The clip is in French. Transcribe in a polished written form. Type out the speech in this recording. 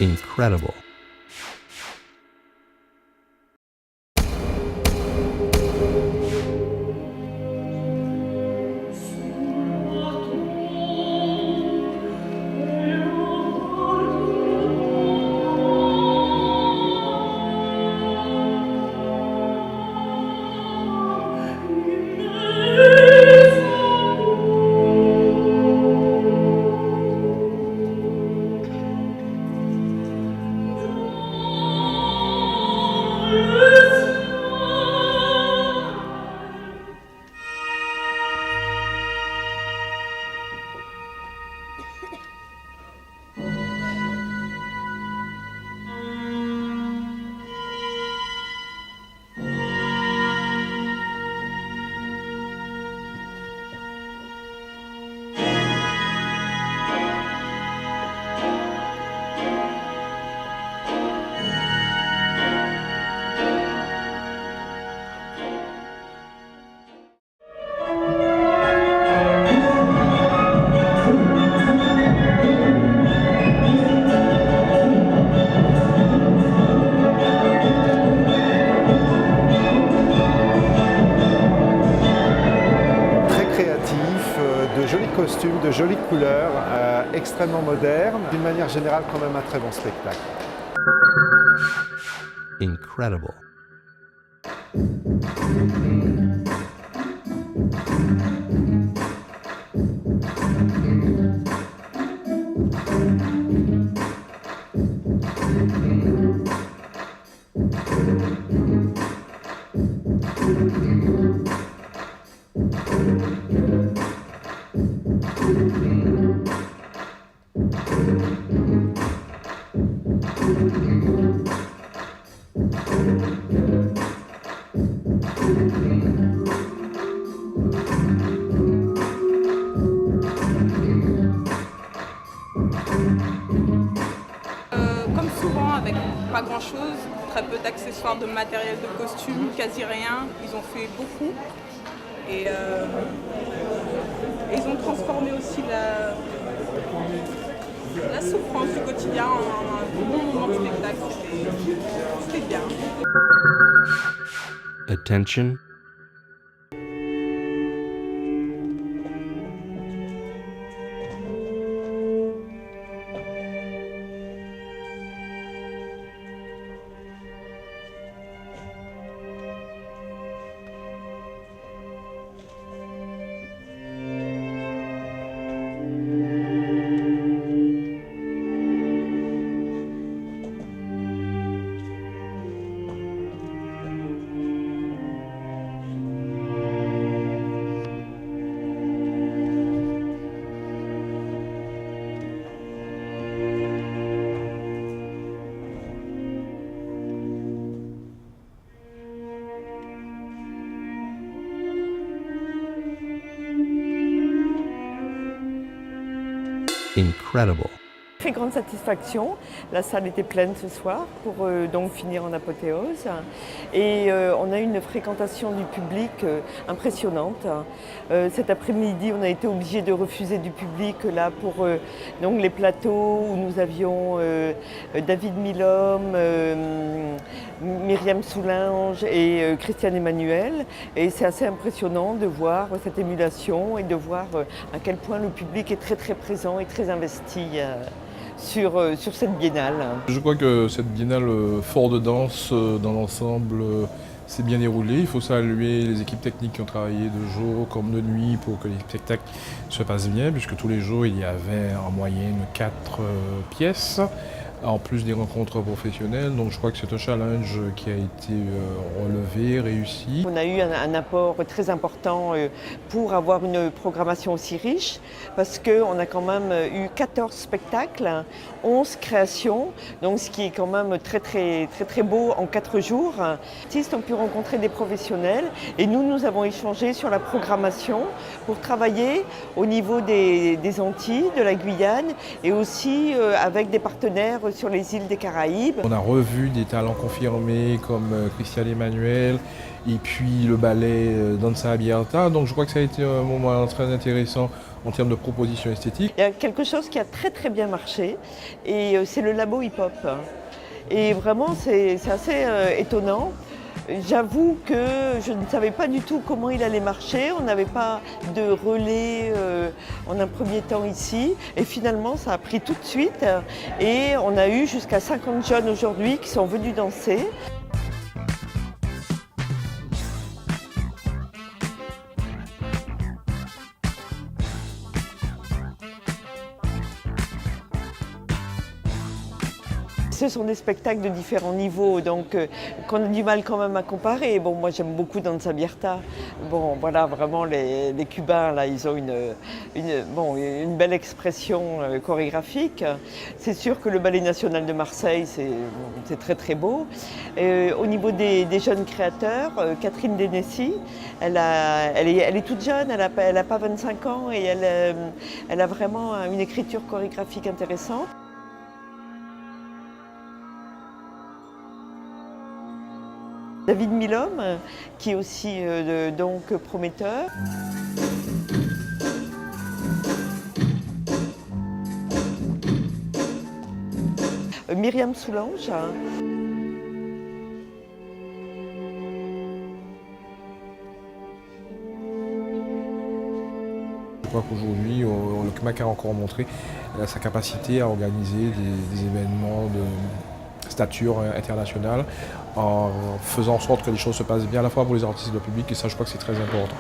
Incredible. De jolis costumes, de jolies couleurs, extrêmement modernes, d'une manière générale quand même un très bon spectacle. Incredible. Comme souvent, avec pas grand chose, très peu d'accessoires, de matériel, de costumes, quasi rien. Ils ont fait beaucoup et ils ont transformé aussi la souffrance du quotidien en un bon moment de spectacle. C'était bien. Attention. Incredible. Très grande satisfaction. La salle était pleine ce soir pour donc finir en apothéose. Et on a eu une fréquentation du public impressionnante. Cet après-midi, on a été obligé de refuser du public là pour donc les plateaux où nous avions David Milhomme, Myriam Soulange et Christiane Emmanuel. Et c'est assez impressionnant de voir cette émulation et de voir à quel point le public est très très présent et très investi sur cette biennale. Je crois que cette biennale Fort de danse dans l'ensemble s'est bien déroulée. Il faut saluer les équipes techniques qui ont travaillé de jour comme de nuit pour que les spectacles se passent bien, puisque tous les jours il y avait en moyenne 4 pièces, en plus des rencontres professionnelles. Donc je crois que c'est un challenge qui a été relevé, réussi. On a eu un apport très important pour avoir une programmation aussi riche, parce qu'on a quand même eu 14 spectacles, 11 créations, donc ce qui est quand même très beau en 4 jours. Les artistes ont pu rencontrer des professionnels et nous avons échangé sur la programmation pour travailler au niveau des Antilles, de la Guyane et aussi avec des partenaires sur les îles des Caraïbes. On a revu des talents confirmés comme Christiane Emmanuel, et puis le ballet Danza Abierta. Donc je crois que ça a été un moment très intéressant en termes de propositions esthétiques. Il y a quelque chose qui a très bien marché et c'est le labo hip-hop. Et vraiment c'est assez étonnant. J'avoue que je ne savais pas du tout comment il allait marcher. On n'avait pas de relais en un premier temps ici. Et finalement, ça a pris tout de suite. Et on a eu jusqu'à 50 jeunes aujourd'hui qui sont venus danser. Ce sont des spectacles de différents niveaux, donc qu'on a du mal quand même à comparer. Bon, moi j'aime beaucoup Danza Abierta. Bon, voilà, vraiment les Cubains, là, ils ont une belle expression chorégraphique. C'est sûr que le Ballet National de Marseille, c'est très beau. Au niveau des jeunes créateurs, Catherine Denessi, elle est toute jeune, elle n'a pas 25 ans et elle a vraiment une écriture chorégraphique intéressante. David Milhomme, qui est aussi donc prometteur. Myriam Soulange. Je crois qu'aujourd'hui, le CMAC a encore montré sa capacité à organiser des événements de stature internationale en faisant en sorte que les choses se passent bien à la fois pour les artistes et le public, et ça je crois que c'est très important.